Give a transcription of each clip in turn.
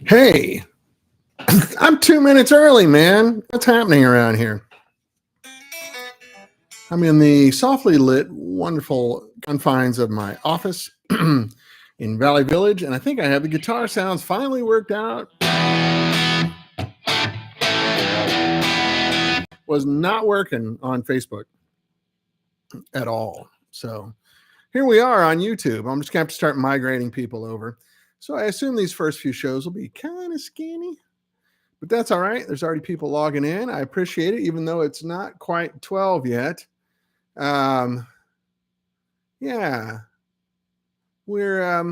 Hey, I'm 2 minutes early, man. What's happening around here? I'm in the softly lit, wonderful confines of my office in Valley Village, and I think I have the guitar sounds finally worked out. Was not working on Facebook at all. So here we are on YouTube. I'm just going to have to start migrating people over. So I assume these first few shows will be kind of skinny. But that's all right. There's already people logging in. I appreciate it, even though it's not quite 12 yet. Yeah, we're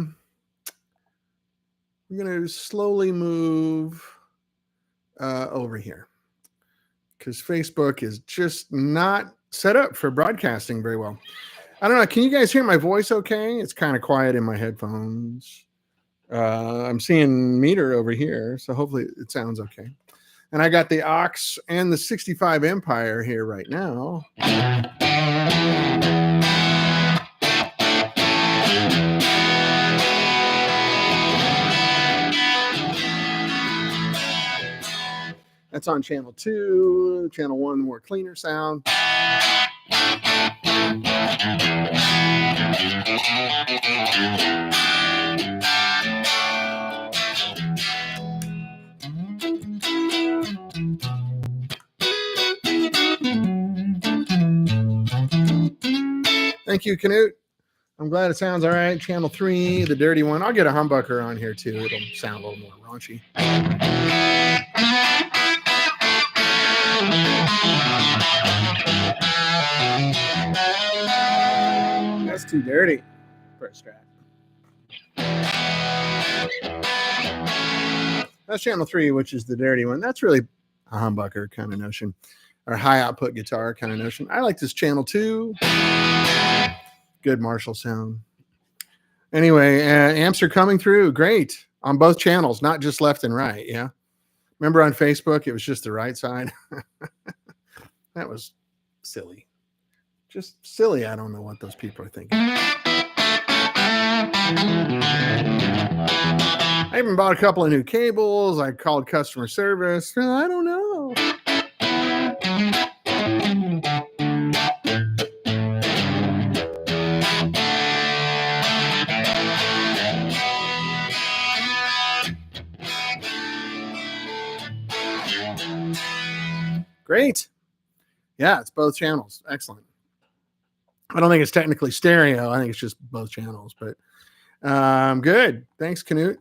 going to slowly move over here because Facebook is just not set up for broadcasting very well. I don't know. Can you guys hear my voice okay? It's kind of quiet in my headphones. I'm seeing meter over here, so hopefully it sounds okay. And I got the Ox and the 65 Empire here right now. That's on channel 2. Channel 1, more cleaner sound. Thank you, Canute. I'm glad it sounds all right. Channel 3, the dirty one. I'll get a humbucker on here too. It'll sound a little more raunchy. That's too dirty for a Strat. That's channel 3, which is the dirty one. That's really a humbucker kind of notion, or high output guitar kind of notion. I like this channel 2. Good Marshall sound. Anyway, amps are coming through. Great. On both channels, not just left and right. Yeah. Remember on Facebook, it was just the right side. That was silly. Just silly. I don't know what those people are thinking. I even bought a couple of new cables. I called customer service. I don't know. Great. Yeah, it's both channels. Excellent. I don't think it's technically stereo. I think it's just both channels, but good. Thanks, Canute.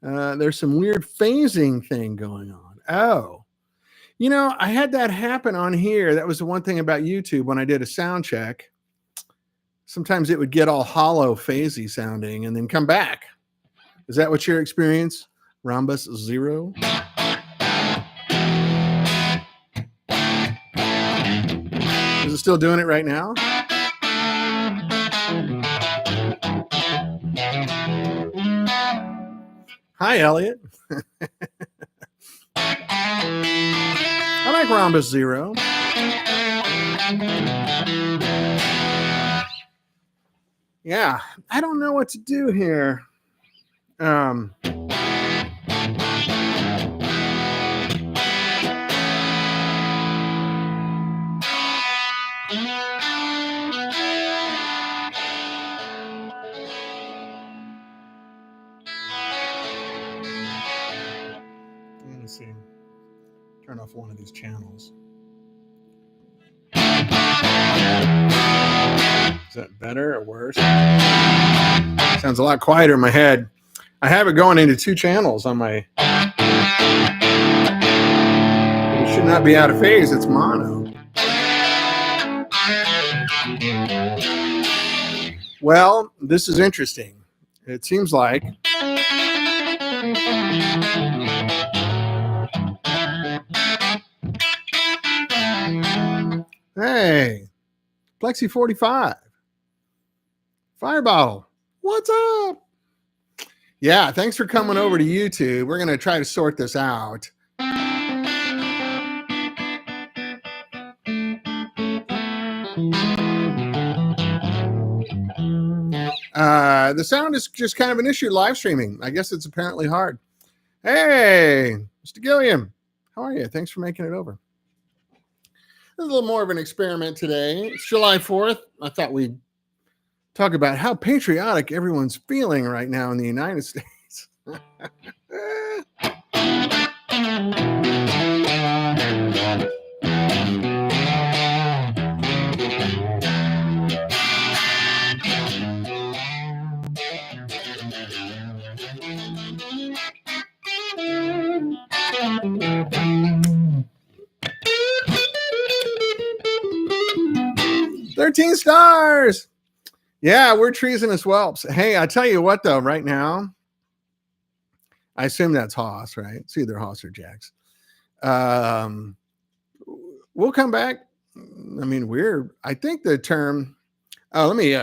There's some weird phasing thing going on. Oh, you know, I had that happen on here. That was the one thing about YouTube when I did a sound check. Sometimes it would get all hollow, phasey sounding and then come back. Is that what your experience? Rhombus 0? Is it still doing it right now? Hi, Elliot. I like Rhombus 0. Yeah, I don't know what to do here. Let me see. Turn off one of these channels. Is that better or worse? Sounds a lot quieter in my head. I have it going into 2 channels on my... It should not be out of phase. It's mono. Well, this is interesting. It seems like... Hey, Plexi 45. Fire Bottle. What's up? Yeah, thanks for coming over to YouTube. We're going to try to sort this out. The sound is just kind of an issue live streaming. I guess it's apparently hard. Hey, Mr. Gilliam, how are you? Thanks for making it over. This is a little more of an experiment today. It's July 4th. I thought we'd talk about how patriotic everyone's feeling right now in the United States. 13 stars. Yeah, we're treasonous whelps. Hey, I tell you what, though, right now, I assume that's Haas, right? It's either Haas or Jax. We'll come back. I mean, I think the term, let me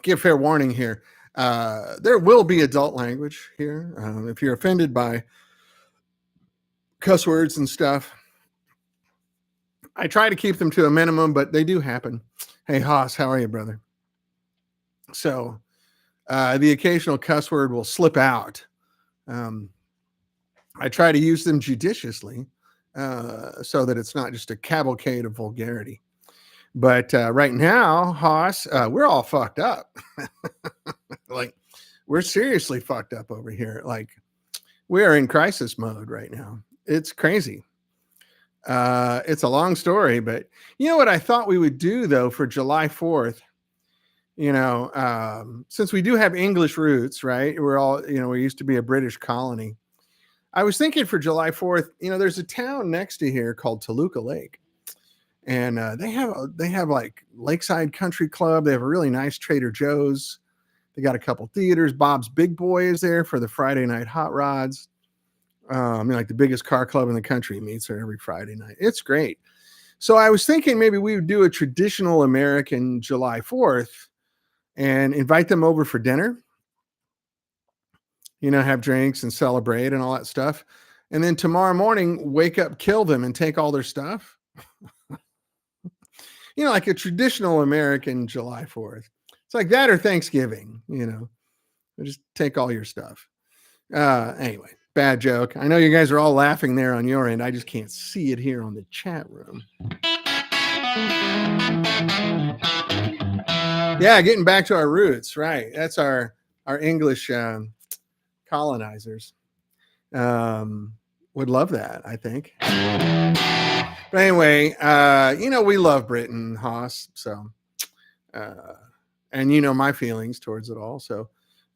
give fair warning here. There will be adult language here. If you're offended by cuss words and stuff, I try to keep them to a minimum, but they do happen. Hey, Haas, how are you, brother? So the occasional cuss word will slip out. I try to use them judiciously so that it's not just a cavalcade of vulgarity. But right now, Haas, we're all fucked up. Like, we're seriously fucked up over here. Like, we are in crisis mode right now. It's crazy. It's a long story, but you know what I thought we would do, though, for July 4th? You know, since we do have English roots, right? We're all, you know, we used to be a British colony. I was thinking for July 4th, you know, there's a town next to here called Toluca Lake. And they have like Lakeside Country Club. They have a really nice Trader Joe's. They got a couple theaters. Bob's Big Boy is there for the Friday night hot rods. Like the biggest car club in the country meets there every Friday night. It's great. So I was thinking maybe we would do a traditional American July 4th and invite them over for dinner. You know, have drinks and celebrate and all that stuff. And then tomorrow morning, wake up, kill them, and take all their stuff. You know, like a traditional American July 4th. It's like that or Thanksgiving, you know. Just take all your stuff. Anyway, bad joke. I know you guys are all laughing there on your end. I just can't see it here on the chat room. Yeah, getting back to our roots, right. That's our English colonizers. Would love that, I think. But anyway, you know, we love Britain, Haas. So, and you know my feelings towards it all. So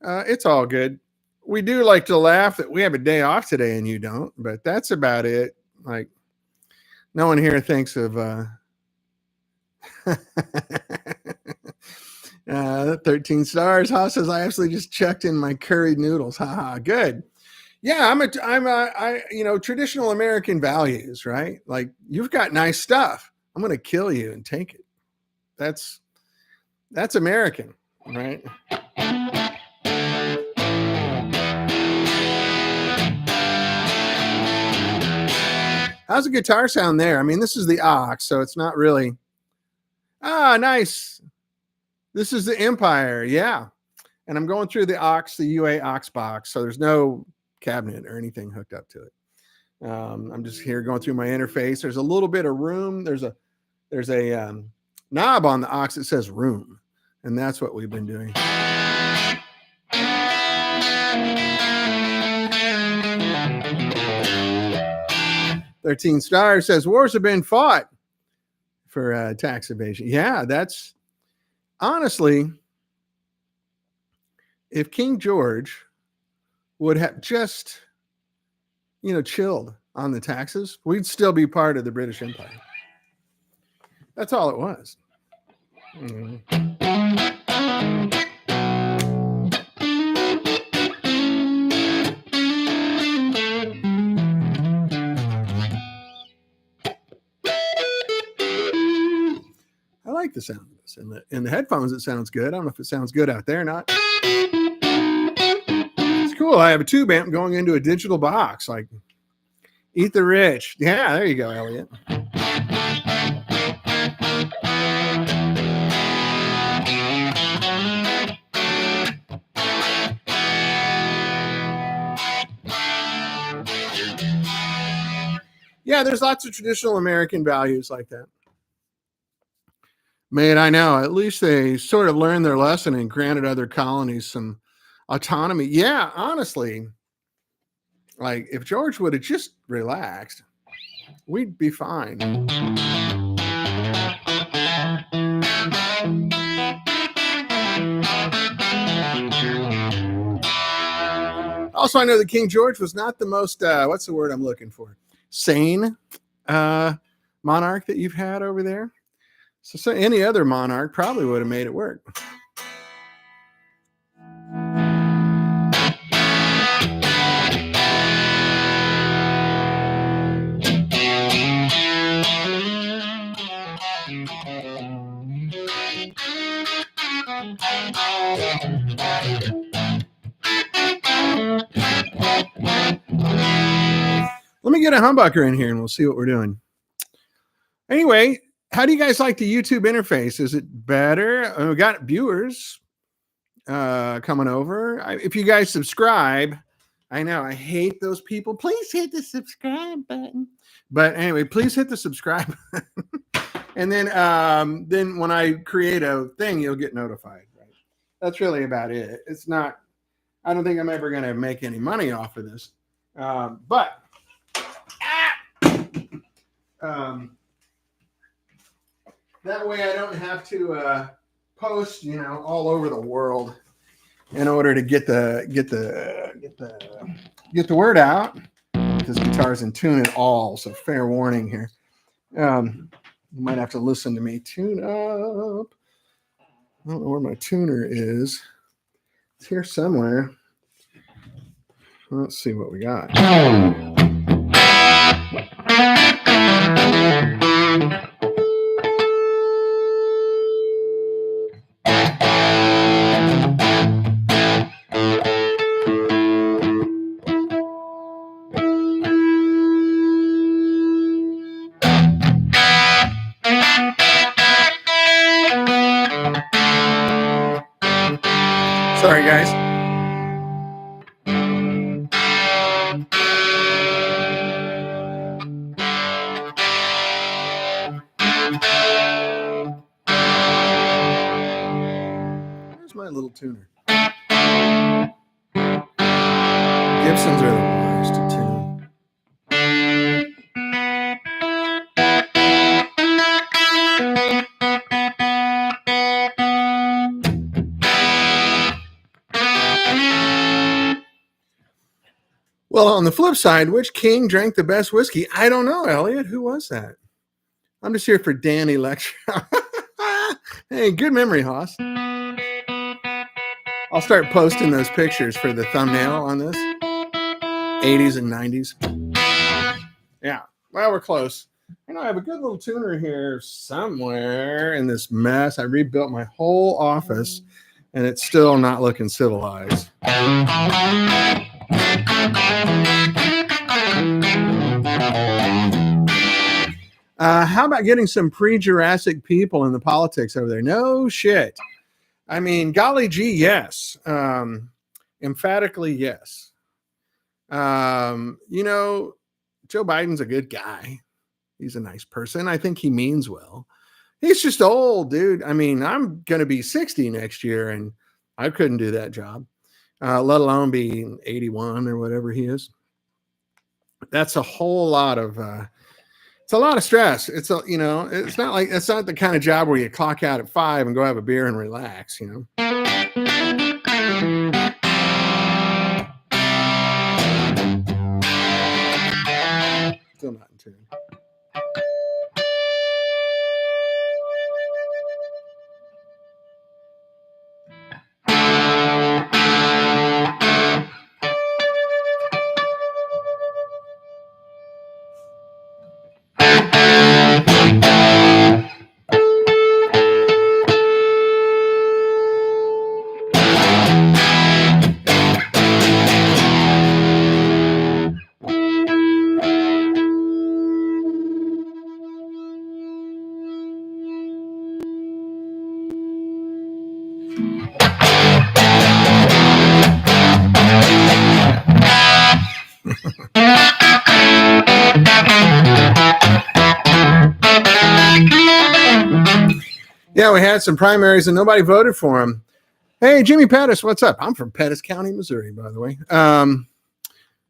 it's all good. We do like to laugh that we have a day off today and you don't, but that's about it. Like, no one here thinks of 13 stars. Haas says, I actually just checked in my curried noodles. Haha, good. Yeah, I you know, traditional American values, right? Like, you've got nice stuff. I'm going to kill you and take it. That's American, right? How's the guitar sound there? I mean, this is the aux, so it's not really. Ah, nice. This is the Empire, yeah. And I'm going through the aux, the UA aux box, so there's no cabinet or anything hooked up to it. I'm just here going through my interface. There's a little bit of room. There's a knob on the aux that says room, and that's what we've been doing. "13 stars" says wars have been fought for tax evasion. Yeah, that's honestly, if King George would have just, you know, chilled on the taxes, we'd still be part of the British Empire. That's all it was. I like the sound of this. In the headphones, it sounds good. I don't know if it sounds good out there or not. It's cool. I have a tube amp going into a digital box. Like, eat the rich. Yeah, there you go, Elliot. Yeah, there's lots of traditional American values like that. Mate, I know. At least they sort of learned their lesson and granted other colonies some autonomy. Yeah, honestly, like if George would have just relaxed, we'd be fine. Also, I know that King George was not the most, what's the word I'm looking for? Sane monarch that you've had over there. So any other monarch probably would have made it work. Let me get a humbucker in here and we'll see what we're doing. Anyway, how do you guys like the YouTube interface? Is it better? We got viewers coming over. If you guys subscribe, I know I hate those people. Please hit the subscribe button. But anyway, please hit the subscribe button. And then when I create a thing, you'll get notified. Right? That's really about it. It's not, I don't think I'm ever going to make any money off of this. But that way I don't have to post, all over the world in order to get the word out. This guitar's in tune at all, so fair warning here. You might have to listen to me tune up. I don't know where my tuner is. It's here somewhere. Let's see what we got. Sorry, guys. Where's my little tuner? Gibsons are the worst to tune. Well, on the flip side, which king drank the best whiskey? I don't know, Elliot. Who was that? I'm just here for Danny lecture. Hey, good memory, Hoss. I'll start posting those pictures for the thumbnail on this. 80s and 90s. Yeah, well, we're close. I have a good little tuner here somewhere in this mess. I rebuilt my whole office, and it's still not looking civilized. How about getting some pre-Jurassic people in the politics over there? No shit. I mean, golly gee, yes. Emphatically, yes. Joe Biden's a good guy. He's a nice person. I think he means well. He's just old, dude. I mean, I'm going to be 60 next year, and I couldn't do that job, let alone be 81 or whatever he is. That's a whole lot of it's a lot of stress. It's it's not the kind of job where you clock out at 5 and go have a beer and relax, Still not in tune. Yeah, we had some primaries and nobody voted for him. Hey, Jimmy Pettis, what's up? I'm from Pettis County, Missouri, by the way.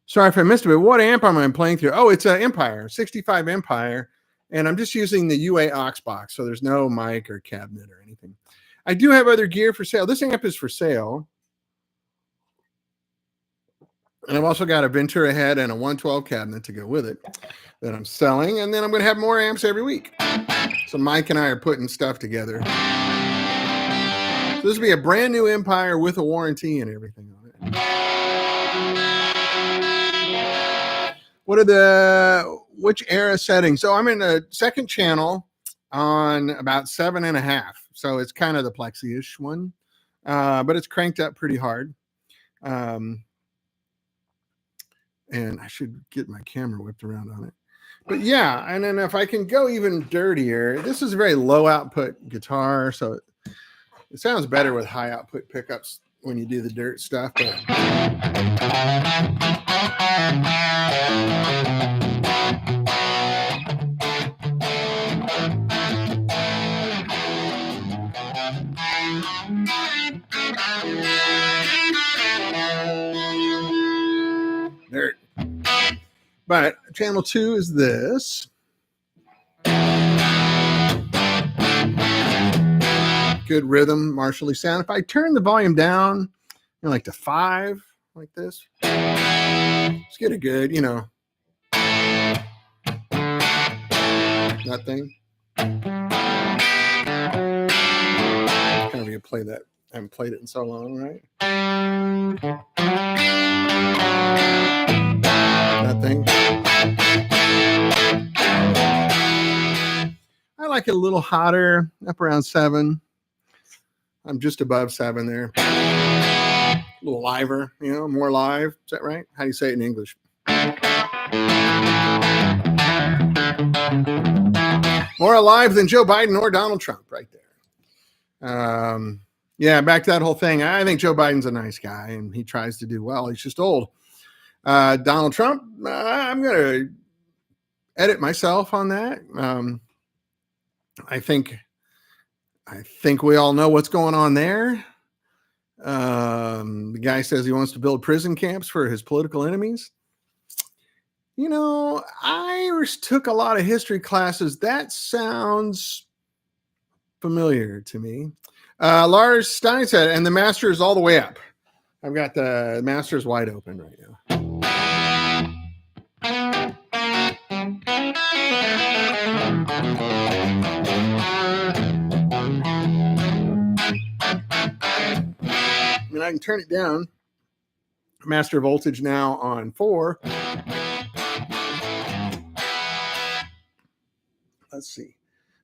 Sorry if I missed it, but what amp am I playing through? Oh, it's an Empire, 65 Empire, and I'm just using the UA aux box, so there's no mic or cabinet or anything. I do have other gear for sale. This amp is for sale. And I've also got a Ventura head and a 112 cabinet to go with it that I'm selling, and then I'm going to have more amps every week. So Mike and I are putting stuff together. So this will be a brand new Empire with a warranty and everything on it. Which era settings? So I'm in the second channel on about 7.5. So it's kind of the plexi-ish one, but it's cranked up pretty hard. And I should get my camera whipped around on it. But yeah, and then if I can go even dirtier, this is a very low output guitar, so it sounds better with high output pickups when you do the dirt stuff. But dirt. But channel 2 is this. Good rhythm, Marshally sound. If I turn the volume down, like to 5, like this, let's get a good, that thing. Kind of you play that. I haven't played it in so long, right? That thing. I like it a little hotter, up around 7. I'm just above 7 there. A little liver, more live. Is that right? How do you say it in English? More alive than Joe Biden or Donald Trump right there. Yeah, back to that whole thing. I think Joe Biden's a nice guy, and he tries to do well. He's just old. Donald Trump, I'm going to edit myself on that. I think we all know what's going on there. The guy says he wants to build prison camps for his political enemies. I took a lot of history classes. That sounds familiar to me. Lars Stein said, and the master is all the way up. I've got the masters wide open right now. And I can turn it down. Master voltage now on 4. Let's see.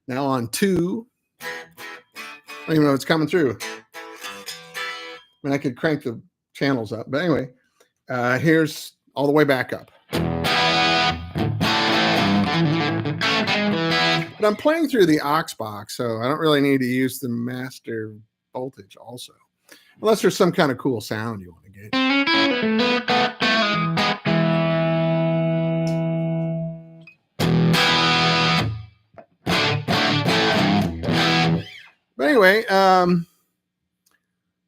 Now on 2. I don't even know if it's coming through. I could crank the channels up. But anyway, here's all the way back up. But I'm playing through the aux box, so I don't really need to use the master voltage also. Unless there's some kind of cool sound you want to get. But anyway,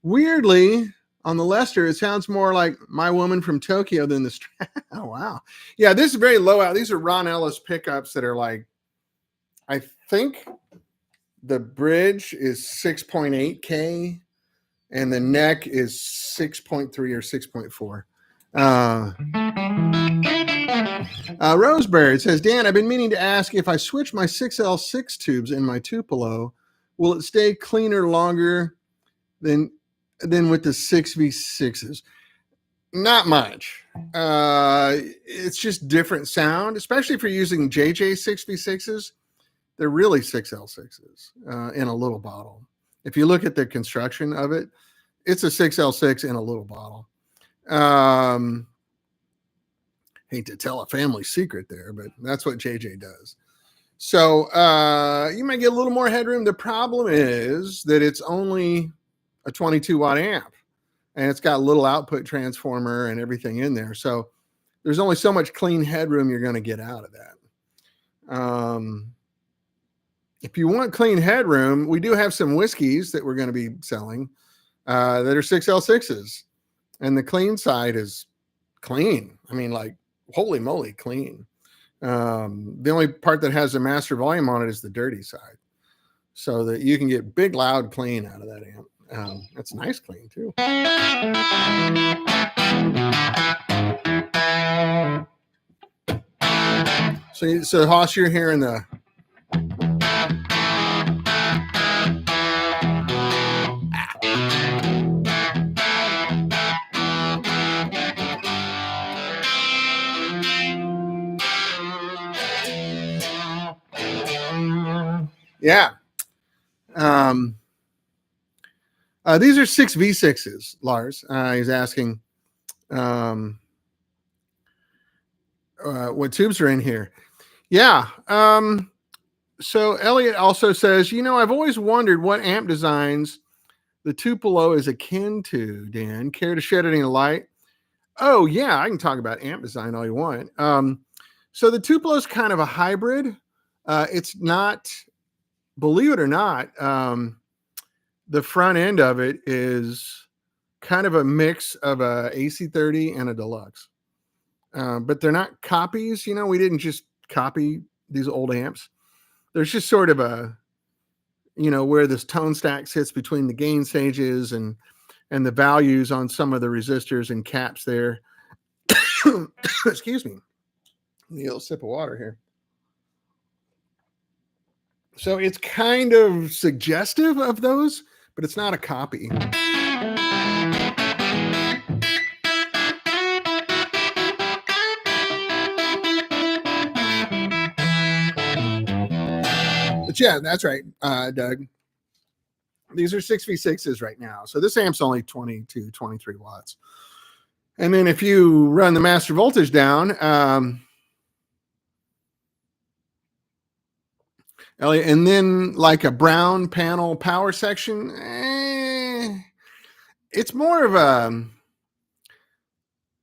weirdly, on the Lester, it sounds more like My Woman from Tokyo than the Oh, wow. Yeah, this is very low out. These are Ron Ellis pickups that are like, I think the bridge is 6.8K. And the neck is 6.3 or 6.4. Roseberry says, Dan, I've been meaning to ask if I switch my 6L6 tubes in my Tupelo, will it stay cleaner longer than with the 6V6s? Not much. It's just different sound, especially if you're using JJ 6V6s. They're really 6L6s in a little bottle. If you look at the construction of it, it's a 6L6 in a little bottle. Hate to tell a family secret there, but that's what JJ does. So you might get a little more headroom. The problem is that it's only a 22 watt amp and it's got a little output transformer and everything in there. So there's only so much clean headroom you're going to get out of that. if you want clean headroom, we do have some whiskeys that we're going to be selling that are 6L6s. And the clean side is clean. I mean, like, holy moly, clean. The only part that has a master volume on it is the dirty side. So that you can get big, loud clean out of that amp. That's nice clean, too. So Hoss, you're hearing the... Yeah. These are 6V6s, Lars. He's asking what tubes are in here. Yeah. So Elliot also says, I've always wondered what amp designs the Tupelo is akin to, Dan. Care to shed any light? Oh, yeah, I can talk about amp design all you want. So the Tupelo is kind of a hybrid. It's not, believe it or not, the front end of it is kind of a mix of a AC30 and a Deluxe. But they're not copies. We didn't just copy these old amps. There's just sort of a, where this tone stack sits between the gain stages and the values on some of the resistors and caps there. Excuse me. Need a little sip of water here. So it's kind of suggestive of those, but it's not a copy. But yeah, that's right, Doug. These are 6V6s right now. So this amp's only 22, 23 watts. And then if you run the master voltage down, Elliot, and then like a brown panel power section, it's more of a,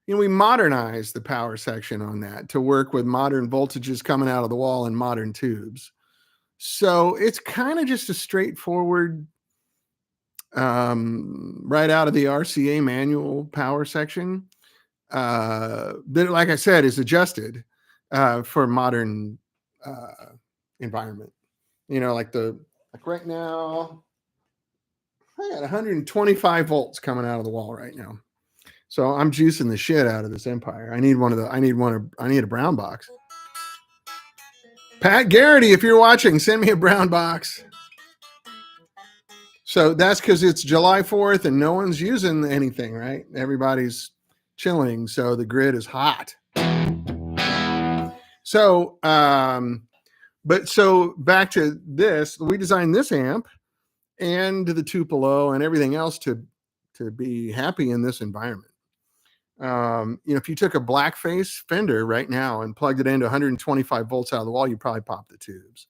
we modernized the power section on that to work with modern voltages coming out of the wall and modern tubes. So it's kind of just a straightforward, right out of the RCA manual power section that, like I said, is adjusted for modern environment. Like right now, I got 125 volts coming out of the wall right now. So I'm juicing the shit out of this Empire. I need a brown box. Pat Garrity, if you're watching, send me a brown box. So that's because it's July 4th and no one's using anything, right? Everybody's chilling. So the grid is hot. So, so back to this, we designed this amp and the Tupelo and everything else to be happy in this environment. If you took a blackface Fender right now and plugged it into 125 volts out of the wall, you'd probably pop the tubes.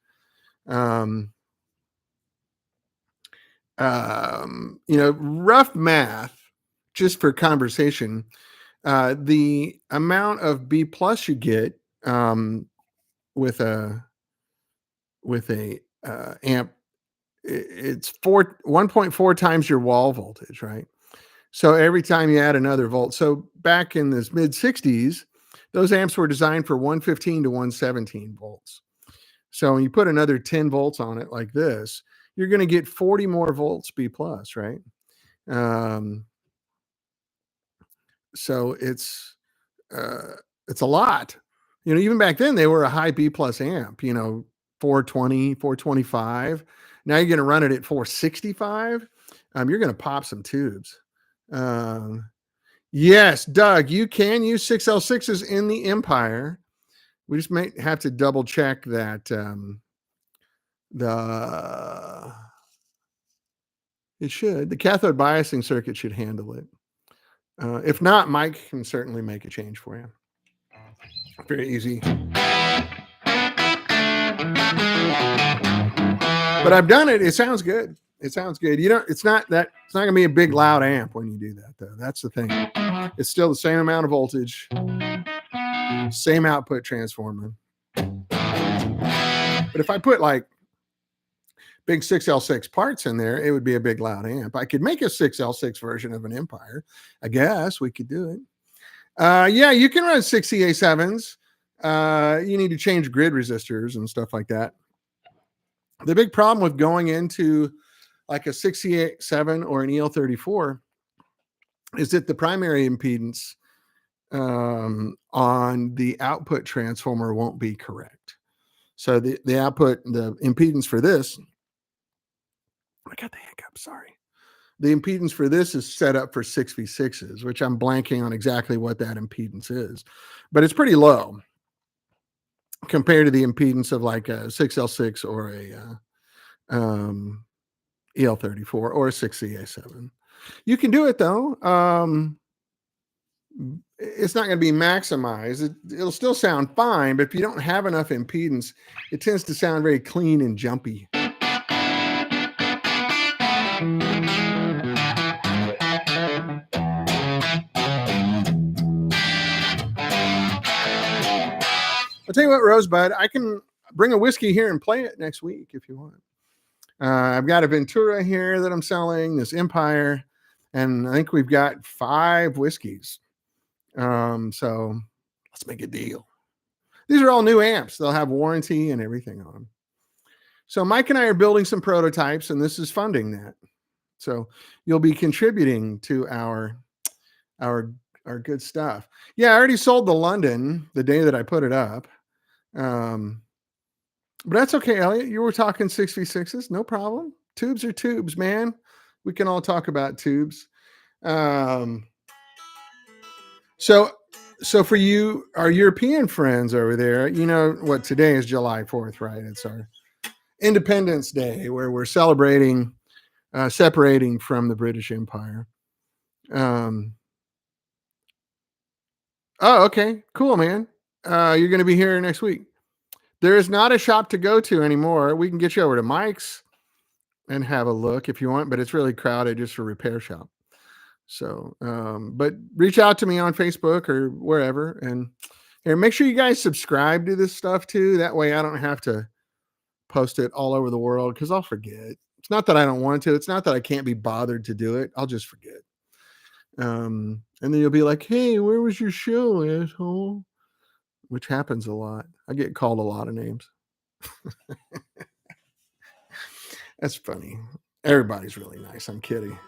Rough math, just for conversation, the amount of B plus you get with a amp, it's 1.4 times your wall voltage, right? So every time you add another volt. So back in this mid 60s, those amps were designed for 115 to 117 volts. So when you put another 10 volts on it like this, you're going to get 40 more volts B plus, right? So it's a lot. Even back then they were a high B plus amp, 420, 425. Now you're going to run it at 465. You're going to pop some tubes. Yes, Doug, you can use 6L6s in the Empire. We just might have to double check that the cathode biasing circuit should handle it. If not, Mike can certainly make a change for you. Very easy. But I've done it. It sounds good. It's not going to be a big loud amp when you do that, though. That's the thing. It's still the same amount of voltage, same output transformer. But if I put like big 6L6 parts in there, it would be a big loud amp. I could make a 6L6 version of an Empire. I guess we could do it. Yeah, you can run 6EA7s. You need to change grid resistors and stuff like that. The big problem with going into like a 6EA7 or an EL34 is that the primary impedance on the output transformer won't be correct. So the output, the impedance for this, I got the hiccup, sorry. The impedance for this is set up for 6v6s, which I'm blanking on exactly what that impedance is, but it's pretty low compared to the impedance of like a 6L6 or a EL34 or a 6EA7. You can do it though. It's not going to be maximized. It'll still sound fine, but if you don't have enough impedance, it tends to sound very clean and jumpy. I'll tell you what, Rosebud, I can bring a whiskey here and play it next week if you want. I've got a Ventura here that I'm selling, this Empire, and I think we've got 5 whiskeys. So let's make a deal. These are all new amps. They'll have warranty and everything on them. So Mike and I are building some prototypes, and this is funding that. So you'll be contributing to our good stuff. Yeah, I already sold the London the day that I put it up. But that's okay, Elliot. You were talking 6v6s, no problem. Tubes are tubes, man. We can all talk about tubes. So for you, our European friends over there, you know what today is, July 4th, right? It's our Independence Day, where we're celebrating separating from the British Empire. Oh, okay, cool, man. You're going to be here next week. There is not a shop to go to anymore. We can get you over to Mike's and have a look if you want, but it's really crowded just for repair shop. So, but reach out to me on Facebook or wherever, and here, make sure you guys subscribe to this stuff too. That way I don't have to post it all over the world, because I'll forget. It's not that I don't want to. It's not that I can't be bothered to do it. I'll just forget. And then you'll be like, hey, where was your show, asshole? Which happens a lot. I get called a lot of names. That's funny. Everybody's really nice. I'm kidding.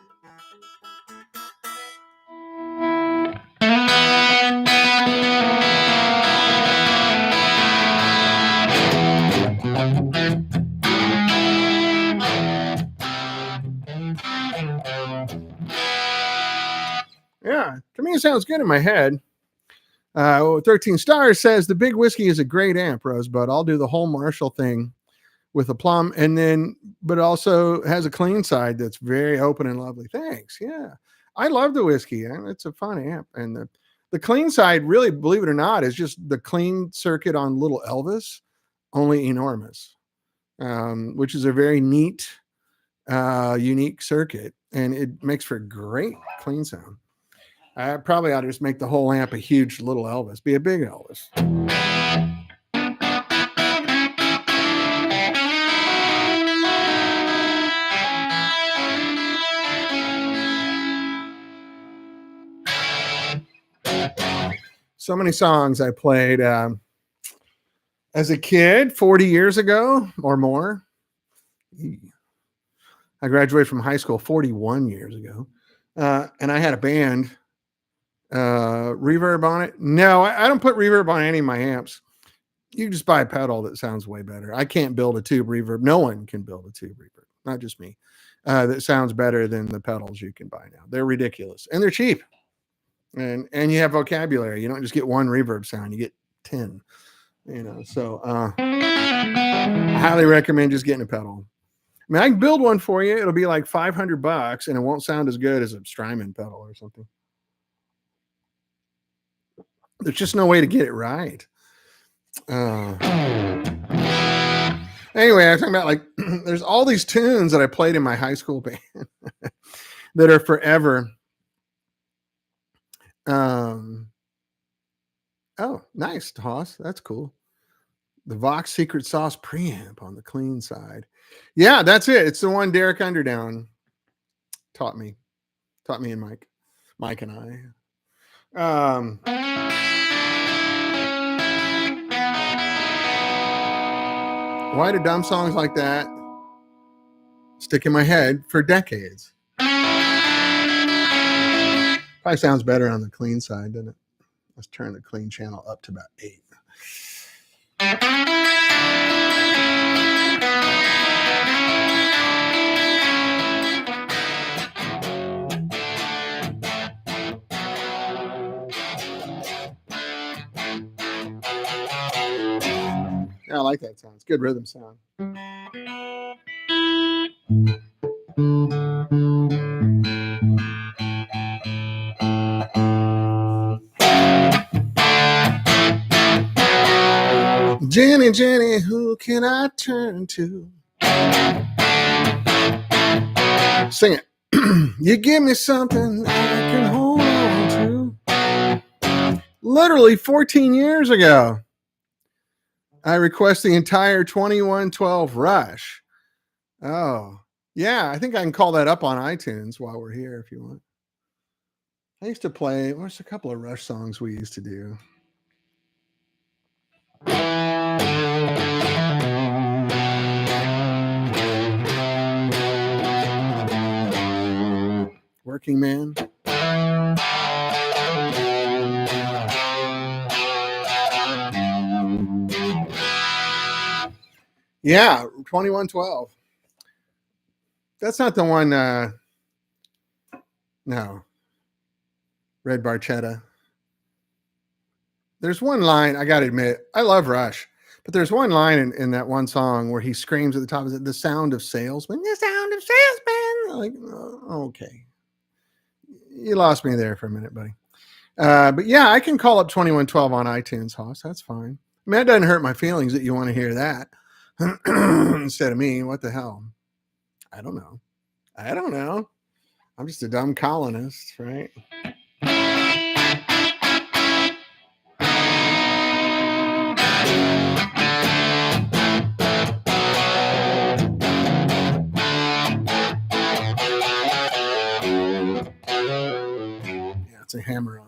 Yeah, to me it sounds good in my head. 13 Stars says the Big Whiskey is a great amp, Rosebud. I'll do the whole Marshall thing with a plum, and then, but also has a clean side that's very open and lovely. Thanks. Yeah, I love the whiskey. It's a fun amp, and the clean side, really, believe it or not, is just the clean circuit on Little Elvis, only enormous, which is a very neat, unique circuit, and it makes for great clean sound. I probably ought to just make the whole amp a huge Little Elvis, be a big Elvis. So many songs I played as a kid, 40 years ago or more. I graduated from high school 41 years ago. And I had a band. Reverb on it? No, I don't put reverb on any of my amps. You just buy a pedal that sounds way better. I can't build a tube reverb. No one can build a tube reverb, not just me. That sounds better than the pedals you can buy now. They're ridiculous and they're cheap. And you have vocabulary. You don't just get one reverb sound, you get 10. You know, so I highly recommend just getting a pedal. I mean, I can build one for you. It'll be like $500 and it won't sound as good as a Strymon pedal or something. There's just no way to get it right. Anyway, I'm talking about, like, there's all these tunes that I played in my high school band that are forever. Oh, nice, Hoss. That's cool. The Vox Secret Sauce preamp on the clean side. Yeah, that's it. It's the one Derek Underdown taught me and Mike and I. Why do dumb songs like that stick in my head for decades? Probably sounds better on the clean side, doesn't it? Let's turn the clean channel up to about 8. Yeah, I like that sound. It's good rhythm sound. Jenny, Jenny, who can I turn to? Sing it. You give me something I can hold on to. Literally 14 years ago, I request the entire 2112 Rush. Oh, yeah. I think I can call that up on iTunes while we're here if you want. I used to play, there's a couple of Rush songs we used to do. Working Man. Yeah, 2112. That's not the one. No. Red Barchetta. There's one line, I got to admit, I love Rush, but there's one line in that one song where he screams at the top of it, the sound of salesman, the sound of salesman. Like, oh, okay. You lost me there for a minute, buddy. But yeah, I can call up 2112 on iTunes, Hoss. That's fine. I mean, it doesn't hurt my feelings that you want to hear that instead of me. What the hell? I don't know. I'm just a dumb colonist, right? Yeah, it's a hammer on.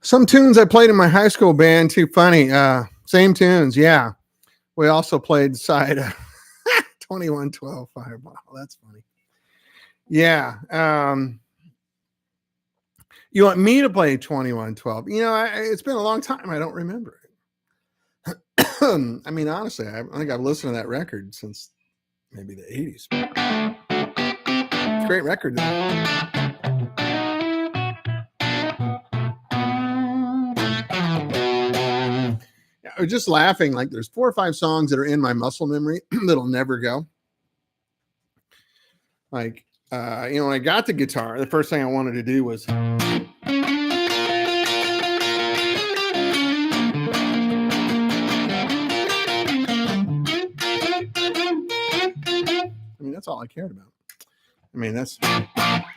Some tunes I played in my high school band, too funny. Same tunes, yeah. We also played side 2112 Fireball. That's funny. Yeah. You want me to play 2112? You know, it's been a long time. I don't remember it. I mean, honestly, I think I've listened to that record since maybe the 80s. It's a great record, though. I was just laughing. Like, there's 4 or 5 songs that are in my muscle memory that'll never go. Like, you know, when I got the guitar, the first thing I wanted to do was I mean, that's all I cared about. I mean, that's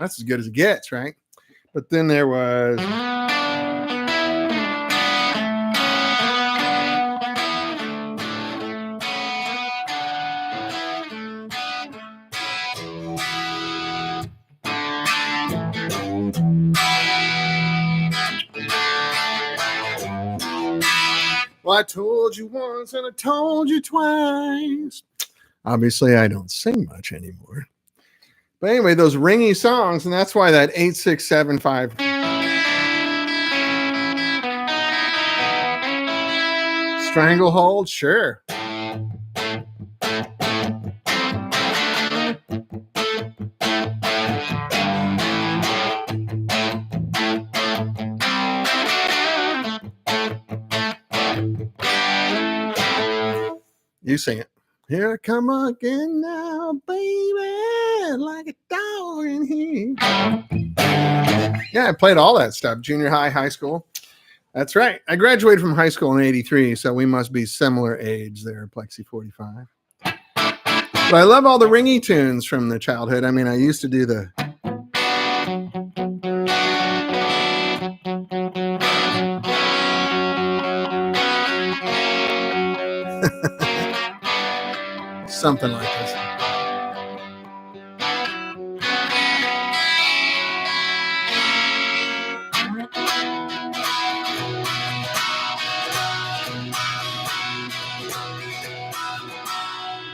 as good as it gets, right? But then there was well, I told you once and I told you twice. Obviously, I don't sing much anymore. But anyway, those ringy songs, and that's why that 8675 Stranglehold, sure. You sing it. Here I come again now, baby, like a dog in here. Yeah, I played all that stuff, junior high, high school. That's right. I graduated from high school in 83, so we must be similar age there, Plexi 45. But I love all the ringy tunes from the childhood. I mean, I used to do the something like this.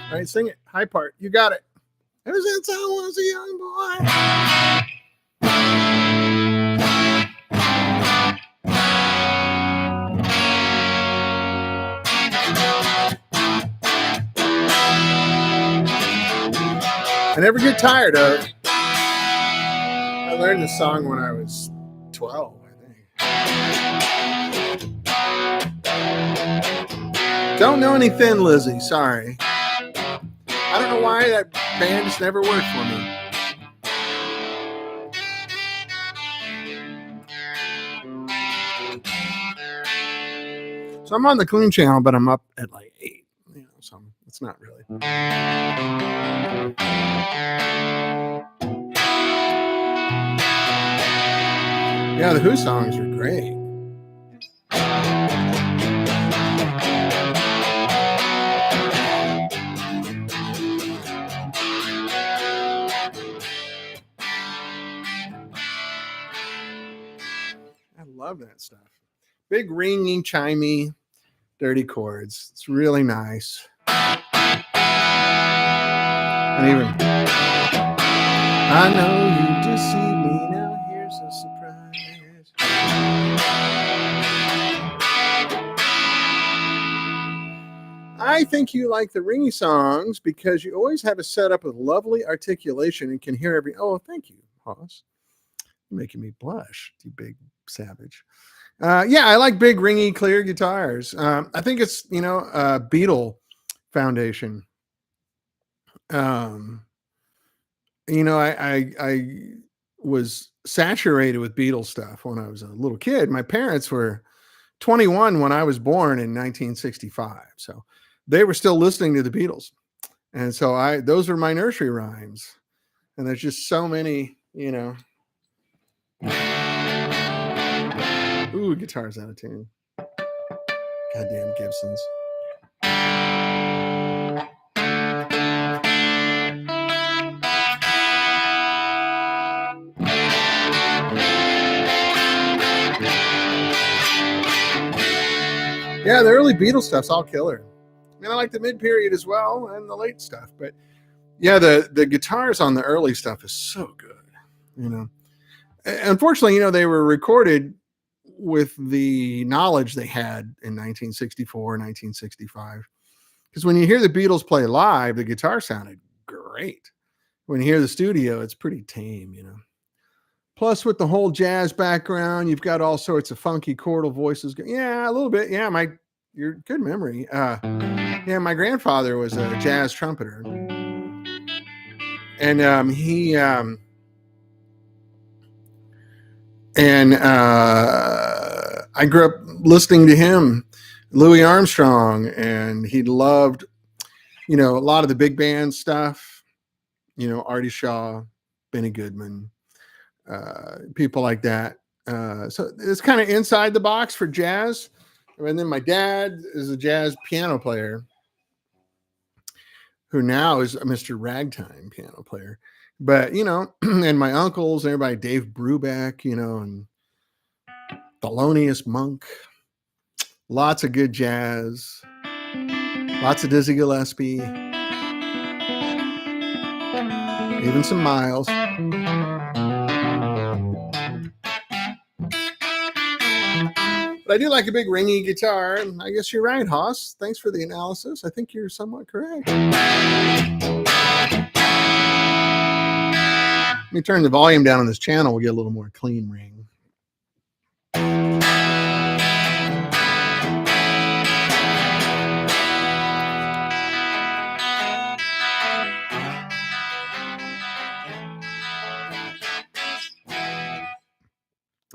All right, sing it. High part. You got it. Ever since I was a young boy. I never get tired of it. I learned this song when I was 12, I think. Don't know any Thin Lizzy, sorry. I don't know why that band just never worked for me. So I'm on the clean channel, but I'm up at like 8. You know, so it's not really. Yeah, the Who songs are great. I love that stuff. Big ringy, chimey, dirty chords. It's really nice. And even, I know you deceived me, now here's a surprise. I think you like the ringy songs because you always have a setup with lovely articulation and can hear every. Oh, thank you, Hoss. You're making me blush, you big savage. Yeah, I like big, ringy, clear guitars. I think it's, Beatle Foundation. I was saturated with Beatles stuff when I was a little kid. My parents were 21 when I was born in 1965. So they were still listening to the Beatles. And so those are my nursery rhymes. And there's just so many, Ooh, guitar's out of tune. Goddamn Gibsons. Yeah, the early Beatles stuff's all killer. I mean, I like the mid-period as well and the late stuff. But yeah, the guitars on the early stuff is so good. Unfortunately, they were recorded with the knowledge they had in 1964, 1965. Because when you hear the Beatles play live, the guitar sounded great. When you hear the studio, it's pretty tame, Plus, with the whole jazz background, you've got all sorts of funky chordal voices. Yeah, a little bit. Yeah, your good memory. Yeah, my grandfather was a jazz trumpeter. And I grew up listening to him, Louis Armstrong, and he loved, a lot of the big band stuff, Artie Shaw, Benny Goodman, people like that. So it's kind of inside the box for jazz. And then my dad is a jazz piano player who now is Mr. Ragtime piano player. But, and my uncles, everybody, Dave Brubeck, and Thelonious Monk, lots of good jazz, lots of Dizzy Gillespie, even some Miles. But I do like a big ringy guitar, and I guess you're right, Hoss. Thanks for the analysis. I think you're somewhat correct. Let me turn the volume down on this channel. We'll get a little more clean ring.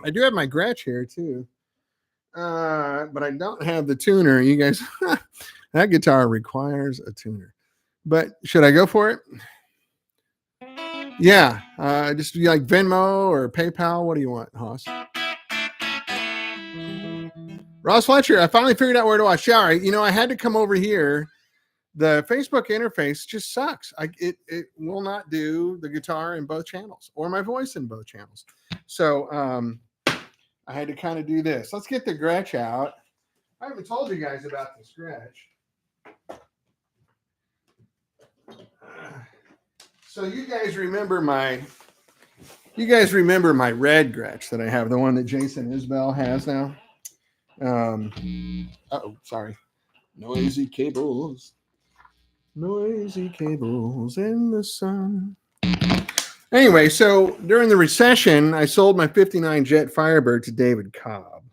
I do have my Gretsch here too, but I don't have the tuner. You guys, that guitar requires a tuner. But should I go for it? Yeah, just like Venmo or PayPal. What do you want, Hoss? Ross Fletcher, I finally figured out where to watch. Yeah, I had to come over here the Facebook interface just sucks. It will not do the guitar in both channels or my voice in both channels. So I had to kind of do this. Let's get the Gretsch out. I haven't told you guys about this Gretsch. So you guys remember my red Gretsch that I have, the one that Jason Isbell has now. Sorry. Noisy cables in the sun. Anyway, so during the recession, I sold my 59 Jet Firebird to David Cobb.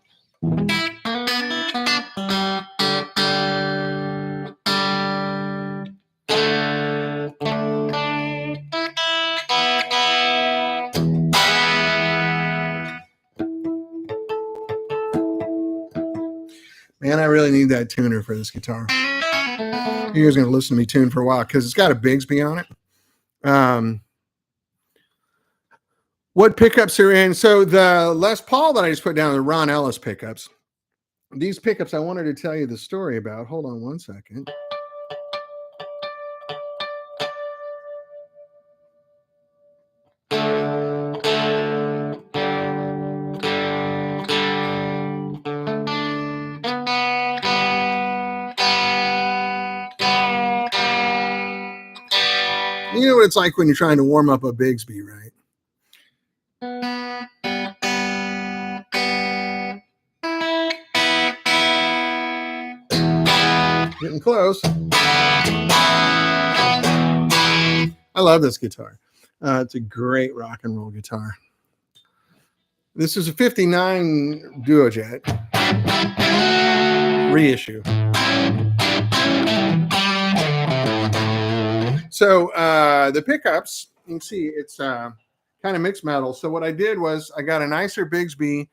Man, I really need that tuner for this guitar. You guys are going to listen to me tune for a while because it's got a Bigsby on it. What pickups are in? So the Les Paul that I just put down, the Ron Ellis pickups. These pickups I wanted to tell you the story about. Hold on one second. You know what it's like when you're trying to warm up a Bigsby, right? Getting close. I love this guitar. It's a great rock and roll guitar. This is a 59 Duojet reissue. So the pickups, you can see it's kind of mixed metal. So what I did was I got a nicer Bigsby.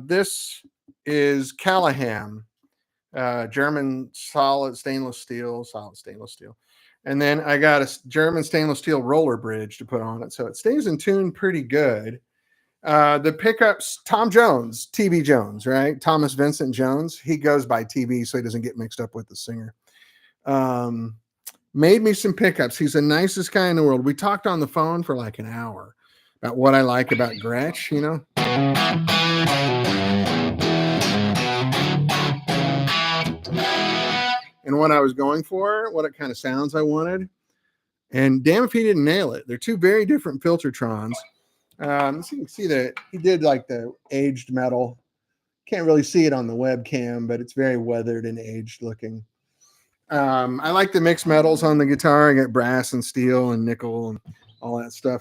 This is Callahan, German solid stainless steel. And then I got a German stainless steel roller bridge to put on it. So it stays in tune pretty good. The pickups, Tom Jones, TB Jones, right? Thomas Vincent Jones. He goes by TB so he doesn't get mixed up with the singer. Made me some pickups. He's the nicest guy in the world. We talked on the phone for like an hour about what I like about Gretsch, you know. And what I was going for, what kind of sounds I wanted. And damn if he didn't nail it. They're two very different Filtertrons. So you can see that he did like the aged metal. Can't really see it on the webcam, but it's very weathered and aged looking. I like the mixed metals on the guitar. I got brass and steel and nickel and all that stuff.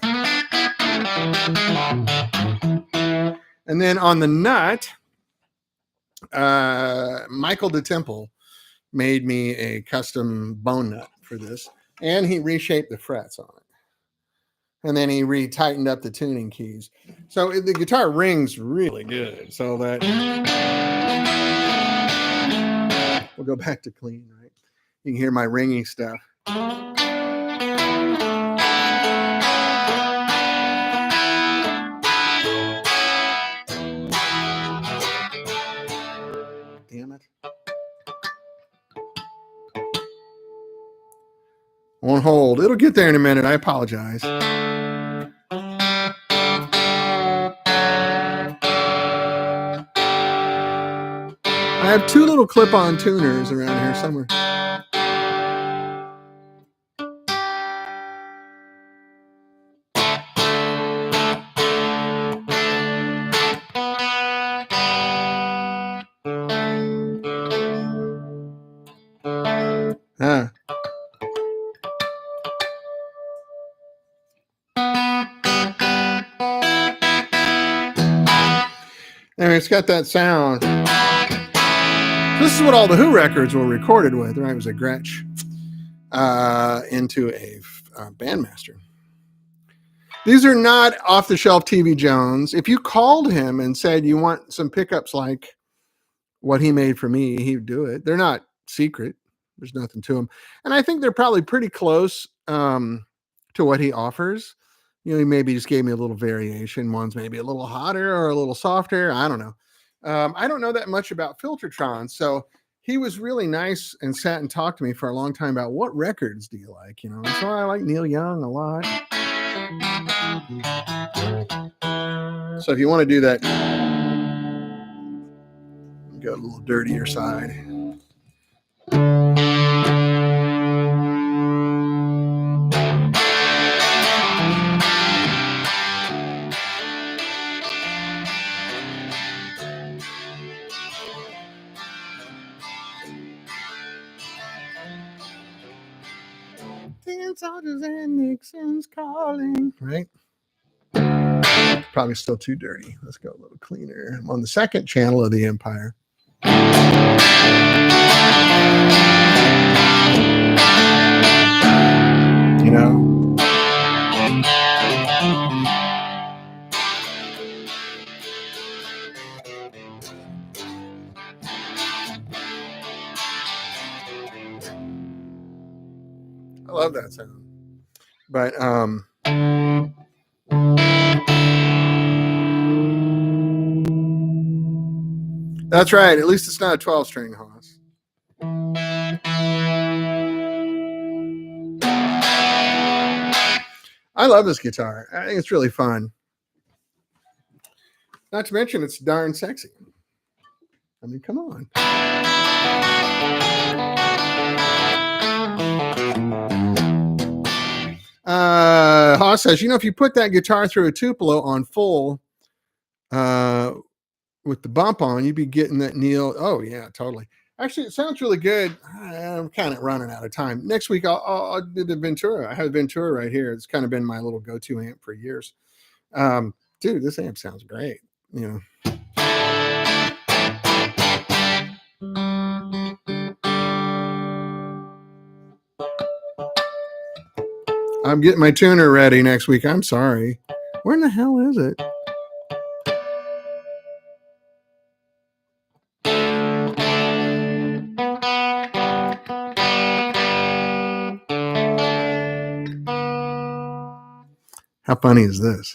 And then on the nut, Michael DeTemple made me a custom bone nut for this, and he reshaped the frets on it. And then he re-tightened up the tuning keys. So the guitar rings really good. So that we'll go back to clean, right? You can hear my ringy stuff. Damn it. Won't hold. It'll get there in a minute. I apologize. I have two little clip-on tuners around here somewhere. Anyway, it's got that sound. This is what all the Who records were recorded with, right? It was a Gretsch into a Bandmaster. These are not off-the-shelf TV Jones. If you called him and said you want some pickups like what he made for me, he would do it. They're not secret. There's nothing to them. And I think they're probably pretty close to what he offers. You know, he maybe just gave me a little variation. One's maybe a little hotter or a little softer. I don't know. I don't know that much about Filtertron. So he was really nice and sat and talked to me for a long time about what records do you like, you know. And so I like Neil Young a lot. So if you want to do that, go a little dirtier side. Soldiers and Nixon's calling, right? Probably still too dirty. Let's go a little cleaner. I'm on the second channel of the Empire. You know, I love that sound. But that's right. At least it's not a 12-string, Hoss. I love this guitar. I think it's really fun. Not to mention, it's darn sexy. I mean, come on. Haas says, you know, if you put that guitar through a Tupelo on full with the bump on, you'd be getting that Neil. Oh, yeah, totally. Actually, it sounds really good. I'm kind of running out of time. Next week, I'll do the Ventura. I have a Ventura right here. It's kind of been my little go-to amp for years. Dude, this amp sounds great. You know. I'm getting my tuner ready next week. I'm sorry. Where in the hell is it? How funny is this?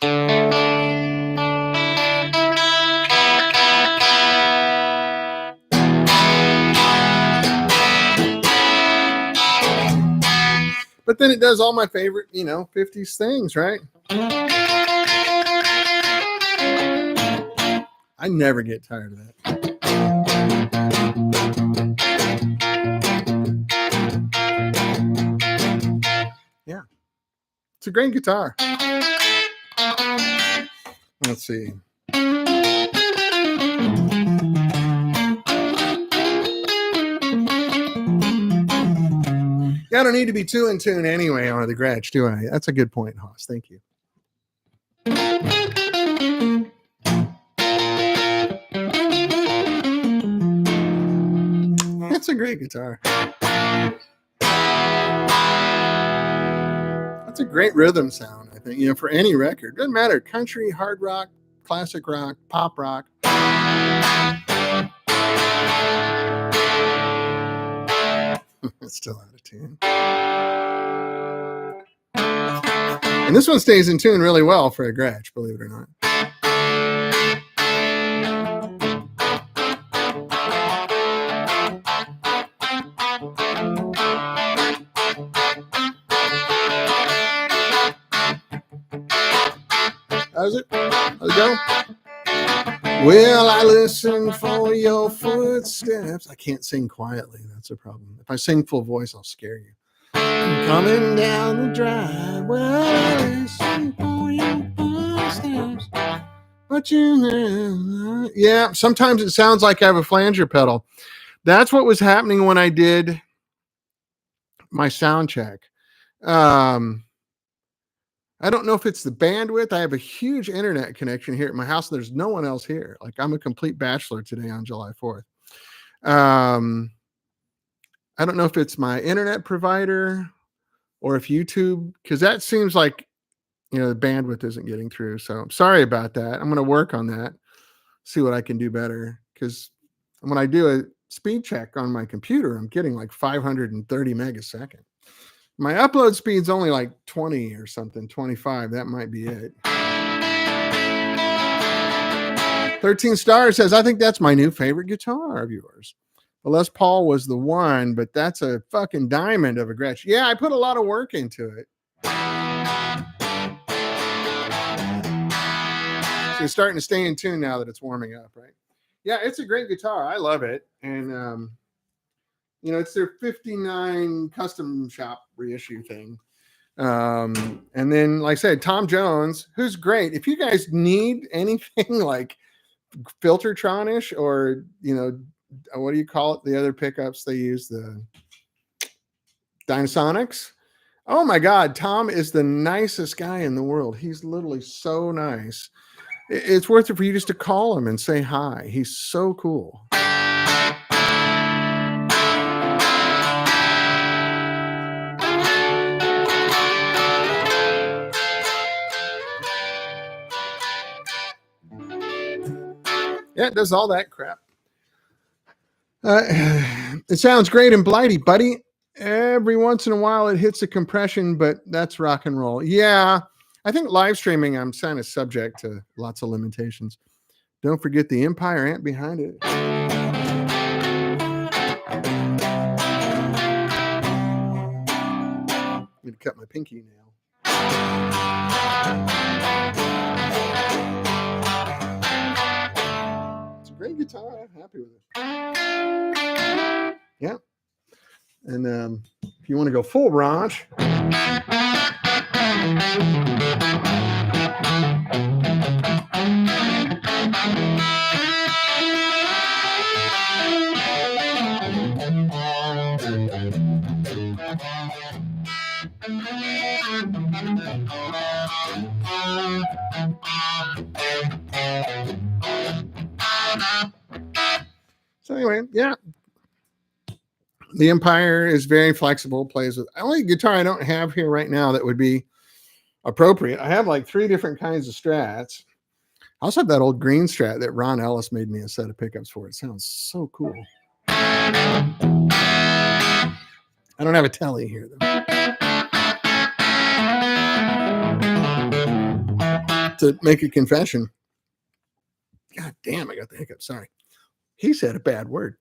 But then it does all my favorite, you know, 50s things, right? I never get tired of that. Yeah. It's a great guitar. Let's see. I don't need to be too in tune anyway on the Gretsch, do I? That's a good point, Haas. Thank you. That's a great guitar. That's a great rhythm sound, I think, you know, for any record. Doesn't matter. Country, hard rock, classic rock, pop rock. It's still out of tune. And this one stays in tune really well for a Gretsch, believe it or not. How's it? How's it go? Well, I listen for your footsteps. I can't sing quietly. That's a problem. If I sing full voice, I'll scare you. Coming down the drive. Well, I listen for your footsteps. But you know, yeah, sometimes it sounds like I have a flanger pedal. That's what was happening when I did my sound check. I don't know if it's the bandwidth. I have a huge internet connection here at my house. There's no one else here. Like, I'm a complete bachelor today on July 4th. I don't know if it's my internet provider or if YouTube, because that seems like, you know, the bandwidth isn't getting through. So I'm sorry about that. I'm going to work on that, see what I can do better. Because when I do a speed check on my computer, I'm getting like 530 megasecond. My upload speed's only like 20 or something, 25. That might be it. 13 Stars says, I think that's my new favorite guitar of yours. The Les Paul was the one, but that's a fucking diamond of a Gretsch. Yeah, I put a lot of work into it. So you're starting to stay in tune now that it's warming up, right? Yeah, it's a great guitar. I love it. And, you know, it's their 59 custom shop reissue thing. And then, like I said, Tom Jones, who's great. If you guys need anything like Filtertronish or, you know, what do you call it? The other pickups they use, the Dynasonics. Oh my God, Tom is the nicest guy in the world. He's literally so nice. It's worth it for you just to call him and say hi. He's so cool. Yeah, it does all that crap. It sounds great and blighty, buddy. Every once in a while it hits a compression, but that's rock and roll. Yeah, I think live streaming, I'm kind of subject to lots of limitations. Don't forget the Empire amp behind it. I'm going to cut my pinky nail. It's a great guitar. I'm happy with it. Yeah. And if you want to go full ranch, so anyway, yeah. The Empire is very flexible, plays with the only guitar I don't have here right now that would be appropriate. I have like 3 different kinds of Strats. I also have that old green Strat that Ron Ellis made me a set of pickups for. It sounds so cool. I don't have a telly here though. To make a confession. God damn, I got the hiccup. Sorry. He said a bad word.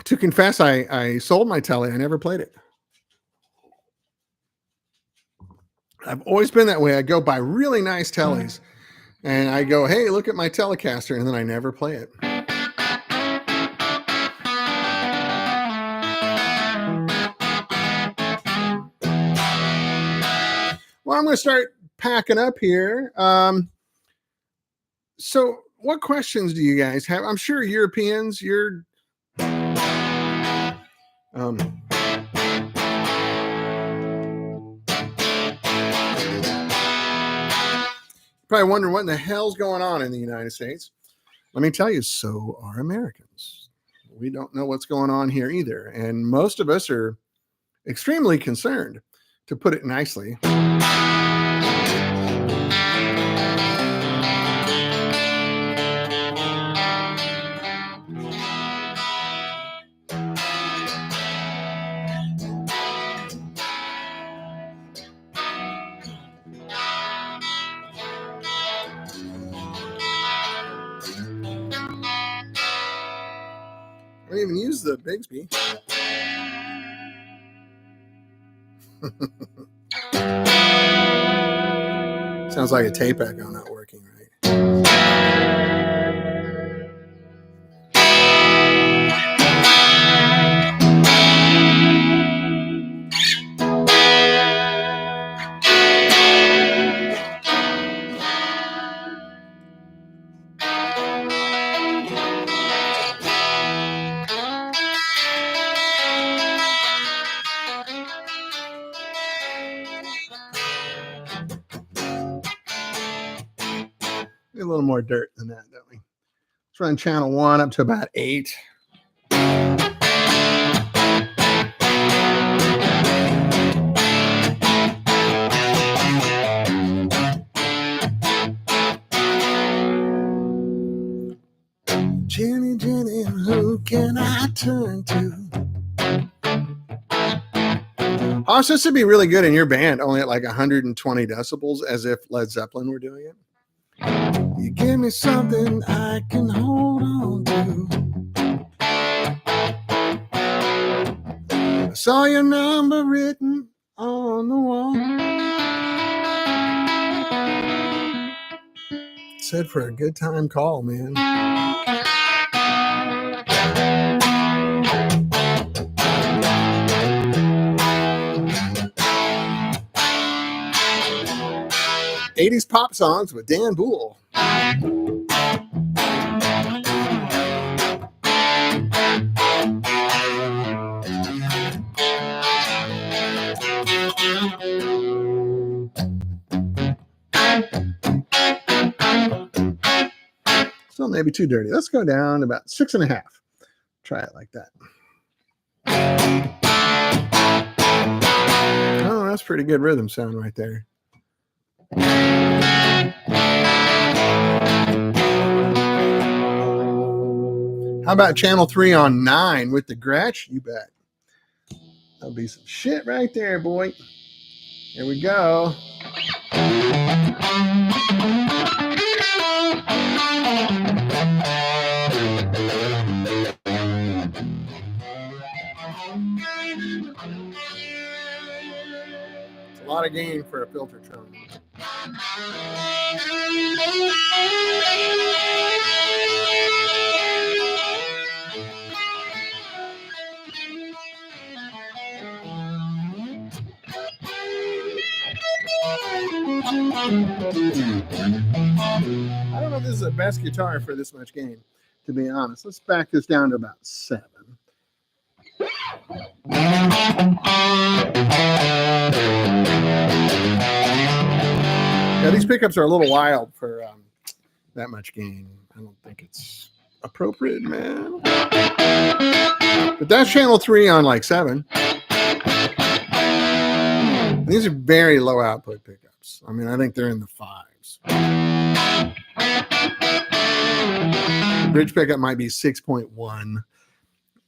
To confess, I sold my telly. I never played it. I've always been that way. I go buy really nice tellies and I go, hey, look at my Telecaster. And then I never play it. Well, I'm going to start packing up here. So what questions do you guys have? I'm sure Europeans, you're probably wondering what in the hell's going on in the United States. Let me tell you, so are Americans. We don't know what's going on here either. And most of us are extremely concerned, to put it nicely. I don't even use the Bigsby. Sounds like a tape echo not working right. A little more dirt than that, don't we? Let's run channel 1 up to about 8. Jenny, Jenny, who can I turn to? Oh, so this would be really good in your band, only at like 120 decibels, as if Led Zeppelin were doing it. You give me something I can hold on to. saw your number written on the wall. Said for a good time call, man. '80s pop songs with Dan Boul. Still maybe too dirty. Let's go down to about 6.5. Try it like that. Oh, that's pretty good rhythm sound right there. How about channel 3 on 9 with the Gretsch? You bet. That'll be some shit right there, boy. Here we go. It's a lot of gain for a filter tone. I don't know if this is the best guitar for this much gain, to be honest. Let's back this down to about 7. Yeah, these pickups are a little wild for that much gain. I don't think it's appropriate, man. But that's channel 3 on like 7. These are very low output pickups. I mean, I think they're in the 5s. The bridge pickup might be 6.1,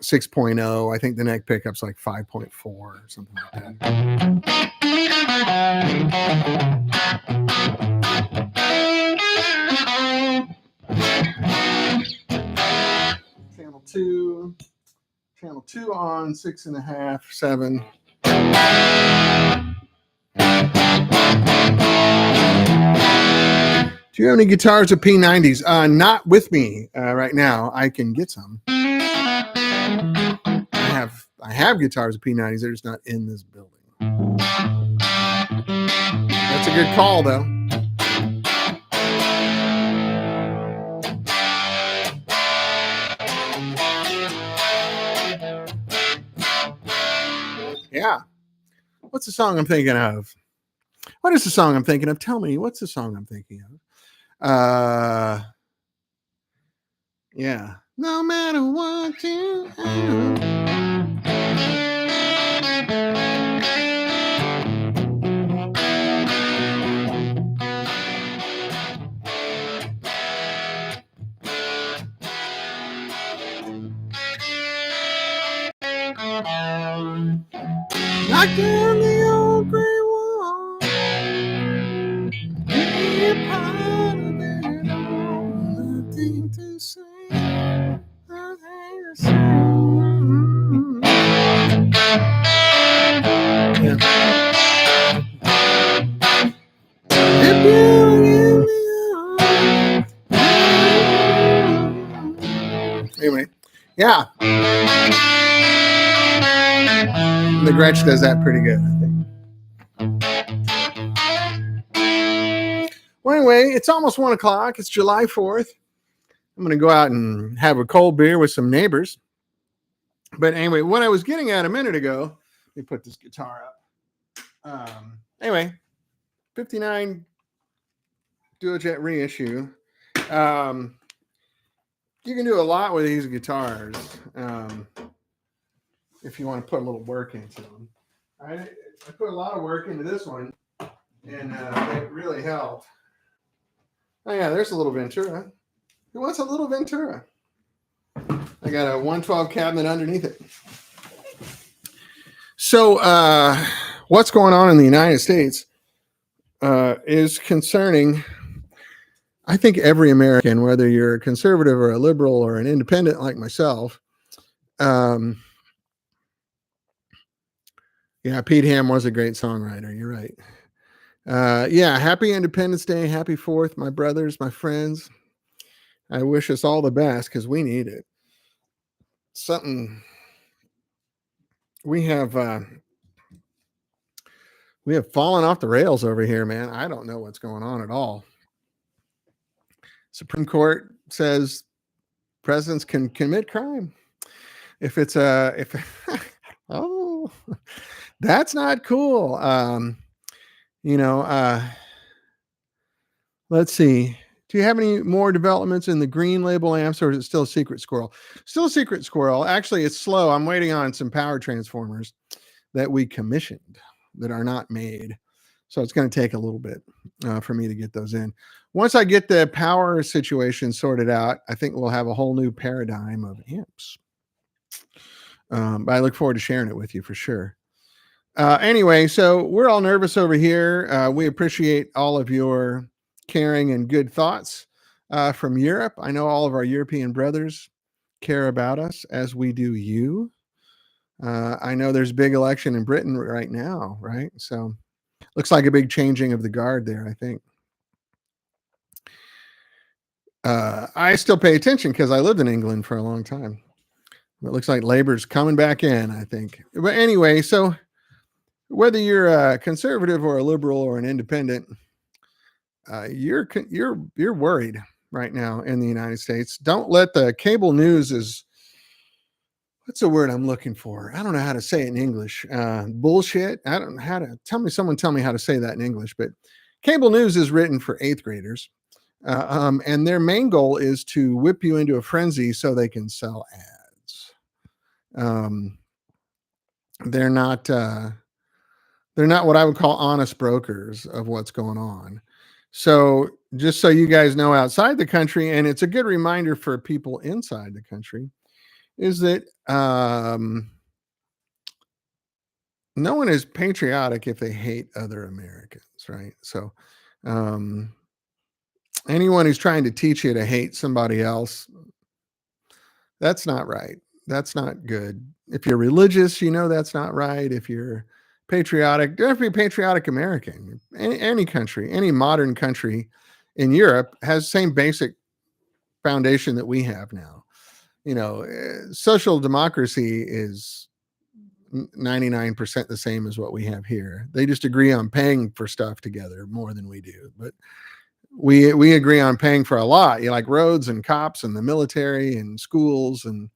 6.0. I think the neck pickup's like 5.4 or something like that. Channel 2 on 6.5, 7. Do you have any guitars with P90s? Not with me right now. I can get some. I have guitars with P90s. They're just not in this building. That's a good call, though. Yeah. What's the song I'm thinking of? What is the song I'm thinking of? Tell me, what's the song I'm thinking of? Yeah. No matter what you do. Knock down the old gray wall. Be a part of it all. Nothing to say. Nothing to say. Yeah. If you give me all. Anyway, yeah. The Gretsch does that pretty good, I think. Well, anyway, it's almost 1 o'clock. It's July 4th. I'm going to go out and have a cold beer with some neighbors. But anyway, what I was getting at a minute ago, let me put this guitar up. Anyway, 59 Duojet reissue. You can do a lot with these guitars. If you want to put a little work into them. I put a lot of work into this one, and it really helped. Oh, yeah, there's a little Ventura. Who wants a little Ventura? I got a 112 cabinet underneath it. So what's going on in the United States is concerning, I think, every American, whether you're a conservative or a liberal or an independent like myself. Yeah, Pete Ham was a great songwriter. You're right. Yeah, happy Independence Day. Happy 4th, my brothers, my friends. I wish us all the best because we need it. Something we have fallen off the rails over here, man. I don't know what's going on at all. Supreme Court says presidents can commit crime if it's oh, that's not cool. Let's see. Do you have any more developments in the green label amps, or is it still a secret squirrel? Still a secret squirrel. Actually, it's slow. I'm waiting on some power transformers that we commissioned that are not made. So it's going to take a little bit for me to get those in. Once I get the power situation sorted out, I think we'll have a whole new paradigm of amps. But I look forward to sharing it with you for sure. Anyway, so we're all nervous over here. We appreciate all of your caring and good thoughts from Europe. I know all of our European brothers care about us as we do you. I know there's a big election in Britain right now, right? So looks like a big changing of the guard there, I think. I still pay attention because I lived in England for a long time. It looks like Labor's coming back in, I think. But anyway, so whether you're a conservative or a liberal or an independent, you're worried right now in the United States. Don't let the cable news is what's the word I'm looking for? I don't know how to say it in English. Bullshit. I don't know how to someone tell me how to say that in English, but cable news is written for 8th graders. And their main goal is to whip you into a frenzy so they can sell ads. They're not what I would call honest brokers of what's going on. So just so you guys know outside the country, and it's a good reminder for people inside the country, is that no one is patriotic if they hate other Americans, right? So anyone who's trying to teach you to hate somebody else, that's not right. That's not good. If you're religious, that's not right. If you're patriotic, don't have to be a patriotic American. Any country, any modern country in Europe has the same basic foundation that we have now. Social democracy is 99% the same as what we have here. They just agree on paying for stuff together more than we do. But we agree on paying for a lot, like roads and cops and the military and schools and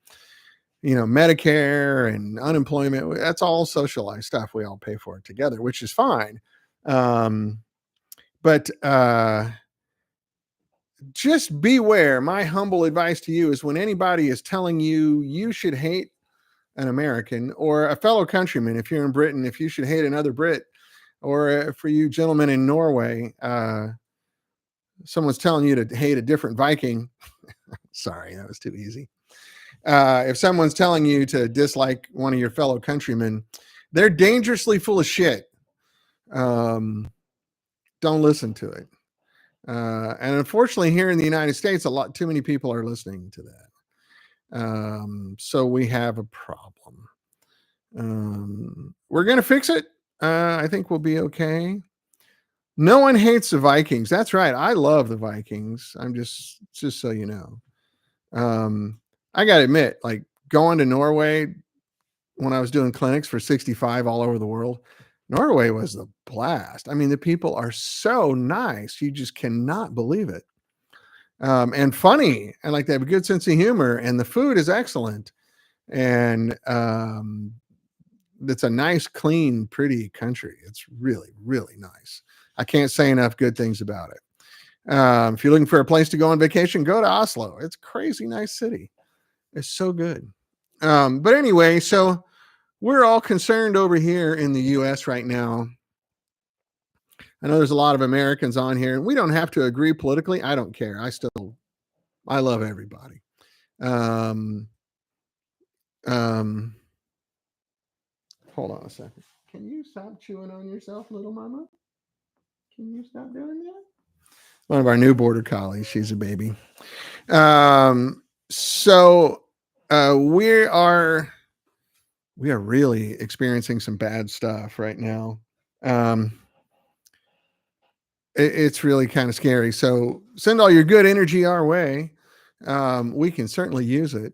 Medicare and unemployment. That's all socialized stuff. We all pay for it together, which is fine. But just beware. My humble advice to you is when anybody is telling you you should hate an American or a fellow countryman, if you're in Britain, if you should hate another Brit, or for you gentlemen in Norway, someone's telling you to hate a different Viking. Sorry, that was too easy. If someone's telling you to dislike one of your fellow countrymen, they're dangerously full of shit. Don't listen to it. And unfortunately, here in the United States, too many people are listening to that. So we have a problem. We're going to fix it. I think we'll be okay. No one hates the Vikings. That's right. I love the Vikings. I'm just so you know. I got to admit, like going to Norway when I was doing clinics for 65 all over the world, Norway was the blast. I mean, the people are so nice. You just cannot believe it. And funny, and like they have a good sense of humor, and the food is excellent. And it's a nice, clean, pretty country. It's really, really nice. I can't say enough good things about it. If you're looking for a place to go on vacation, go to Oslo. It's a crazy nice city. It's so good. But anyway, so we're all concerned over here in the US right now. I know there's a lot of Americans on here, and we don't have to agree politically. I don't care. I love everybody. Hold on a second. Can you stop chewing on yourself, little mama? Can you stop doing that? One of our new border collies. She's a baby. So we are we are really experiencing some bad stuff right now. Um, it's really kind of scary. So send all your good energy our way. We can certainly use it.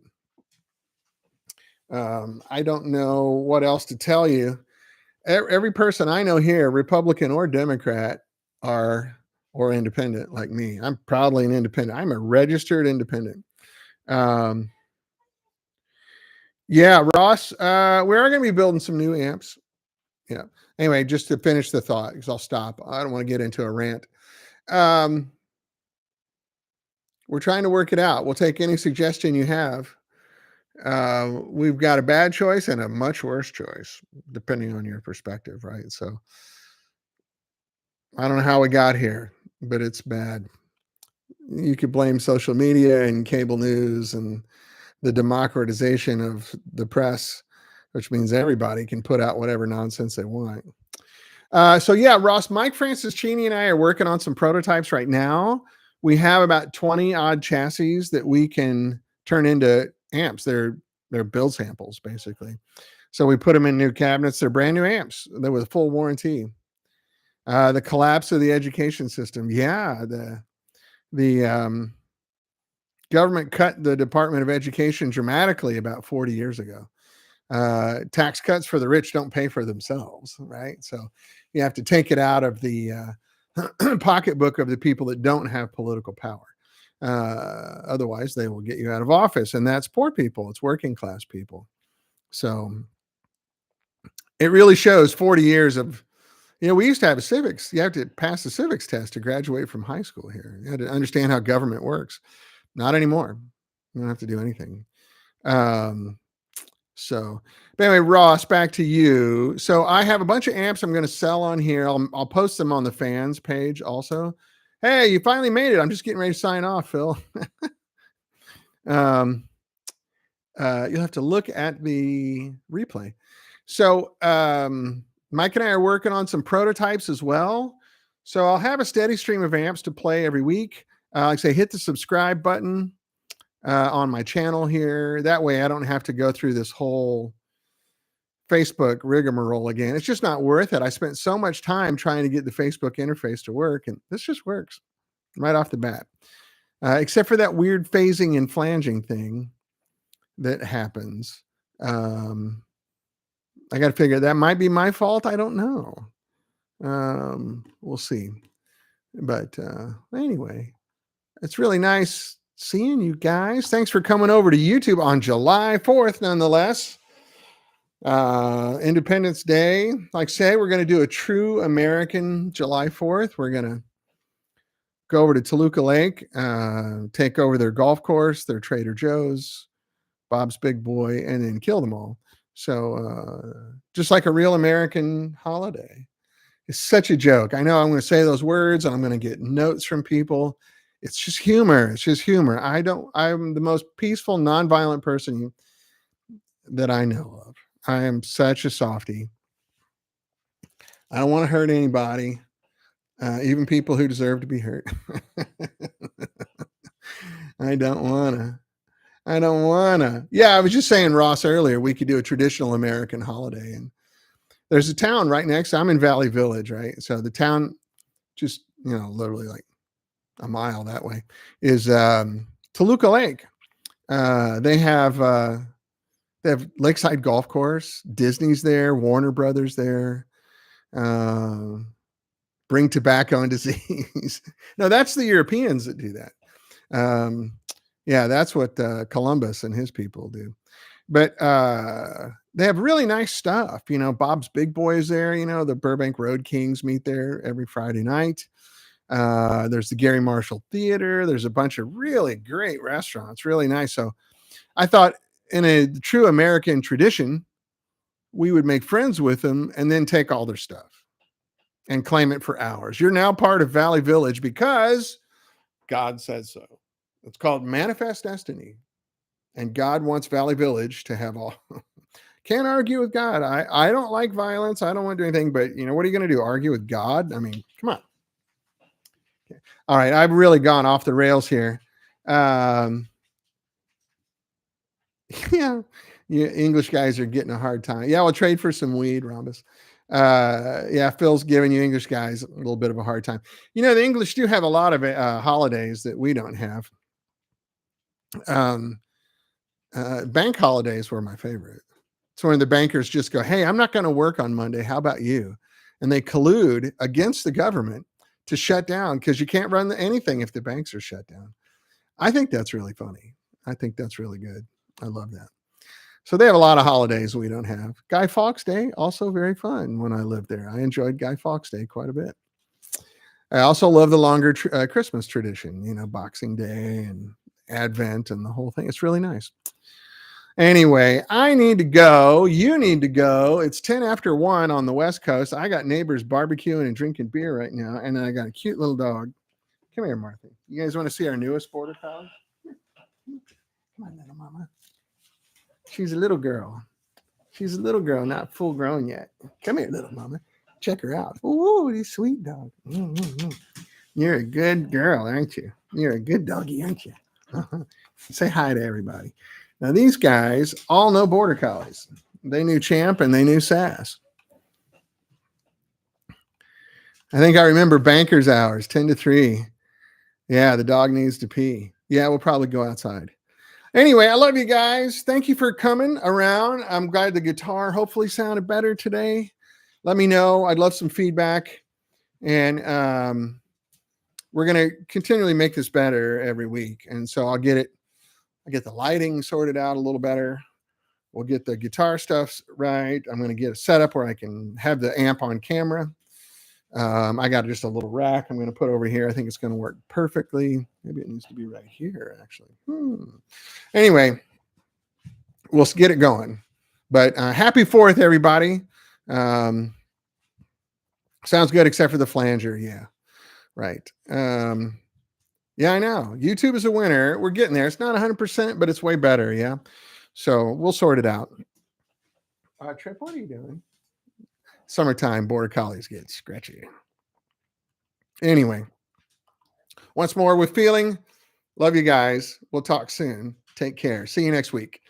I don't know what else to tell you. Every person I know here, Republican or Democrat, are or independent like me. I'm proudly an independent. I'm a registered independent. Um, yeah, Ross, we are going to be building some new amps. Yeah. Anyway, just to finish the thought, because I'll stop. I don't want to get into a rant. Um, we're trying to work it out. We'll take any suggestion you have. We've got a bad choice and a much worse choice, depending on your perspective, right? So I don't know how we got here, but it's bad. You could blame social media and cable news and the democratization of the press, which means everybody can put out whatever nonsense they want. So yeah, Ross, Mike Franciscini and I are working on some prototypes right now. We have about 20 odd chassis that we can turn into amps. They're build samples basically. So we put them in new cabinets. They're brand new amps. They're with full warranty. The collapse of the education system. Yeah, the government cut the Department of Education dramatically about 40 years ago. Tax cuts for the rich don't pay for themselves, right? So you have to take it out of the pocketbook of the people that don't have political power. Otherwise, they will get you out of office, and that's poor people. It's working class people. So it really shows 40 years of, we used to have a civics. You have to pass the civics test to graduate from high school here. You had to understand how government works. Not anymore. You don't have to do anything. So, but anyway, Ross, back to you. So I have a bunch of amps I'm going to sell on here. I'll post them on the fans page also. Hey, you finally made it. I'm just getting ready to sign off, Phil. You'll have to look at the replay. So Mike and I are working on some prototypes as well. So I'll have a steady stream of amps to play every week. Like I say, hit the subscribe button on my channel here. That way I don't have to go through this whole Facebook rigmarole again. It's just not worth it. I spent so much time trying to get the Facebook interface to work, and this just works right off the bat. Except for that weird phasing and flanging thing that happens. I got to figure that might be my fault. I don't know. We'll see. But anyway, it's really nice seeing you guys. Thanks for coming over to YouTube on July 4th, nonetheless. Independence Day. Like I say, we're going to do a true American July 4th. We're going to go over to Toluca Lake, take over their golf course, their Trader Joe's, Bob's Big Boy, and then kill them all. So just like a real American holiday. It's such a joke. I know I'm going to say those words and I'm going to get notes from people. It's just humor. It's just humor. I'm the most peaceful, nonviolent person that I know of. I am such a softie. I don't want to hurt anybody, even people who deserve to be hurt. I don't want to. Yeah, I was just saying, Ross, earlier, we could do a traditional American holiday. And there's a town right next. I'm in Valley Village, right? So the town just, literally like a mile that way is Toluca Lake. They have Lakeside Golf Course. Disney's there. Warner Brothers there. Bring tobacco and disease. No, that's the Europeans that do that. Yeah, that's what Columbus and his people do. But they have really nice stuff. Bob's Big Boy is there. The Burbank Road Kings meet there every Friday night. There's the Gary Marshall Theater. There's a bunch of really great restaurants, really nice. So I thought in a true American tradition, we would make friends with them and then take all their stuff and claim it for hours. You're now part of Valley Village because God said so. It's called Manifest Destiny. And God wants Valley Village to have all. Can't argue with God. I don't like violence. I don't want to do anything, but what are you going to do? Argue with God? I mean, come on. Okay. All right. I've really gone off the rails here. Yeah. English guys are getting a hard time. Yeah, we'll trade for some weed, Rhombus. Yeah, Phil's giving you English guys a little bit of a hard time. The English do have a lot of holidays that we don't have. Bank holidays were my favorite. It's when the bankers just go, hey, I'm not going to work on Monday. How about you? And they collude against the government to shut down because you can't run anything if the banks are shut down. I think that's really funny. I think that's really good. I love that. So they have a lot of holidays we don't have. Guy Fawkes Day, also very fun when I lived there. I enjoyed Guy Fawkes Day quite a bit. I also love the longer Christmas tradition, Boxing Day and Advent and the whole thing. It's really nice. Anyway, I need to go. You need to go. It's 10 after 1 on the West Coast. I got neighbors barbecuing and drinking beer right now, and I got a cute little dog. Come here, Martha. You guys want to see our newest border collie? Come on, little mama. She's a little girl. She's a little girl, not full grown yet. Come here, little mama. Check her out. Ooh, you sweet dog. You're a good girl, aren't you? You're a good doggy, aren't you? Say hi to everybody. Now, these guys all know border collies. They knew Champ and they knew Sass. I think I remember banker's hours, 10 to 3. Yeah, the dog needs to pee. Yeah, we'll probably go outside. Anyway, I love you guys. Thank you for coming around. I'm glad the guitar hopefully sounded better today. Let me know. I'd love some feedback. And we're going to continually make this better every week. And so I'll get the lighting sorted out a little better. We'll get the guitar stuff right. I'm going to get a setup where I can have the amp on camera. I got just a little rack I'm going to put over here. I think it's going to work perfectly. Maybe it needs to be right here, actually. Anyway, we'll get it going. But happy 4th, everybody. Sounds good, except for the flanger. Yeah, right. Yeah, I know. YouTube is a winner. We're getting there. It's not 100%, but it's way better. Yeah. So we'll sort it out. Trip, what are you doing? Summertime, border collies get scratchy. Anyway, once more with feeling. Love you guys. We'll talk soon. Take care. See you next week.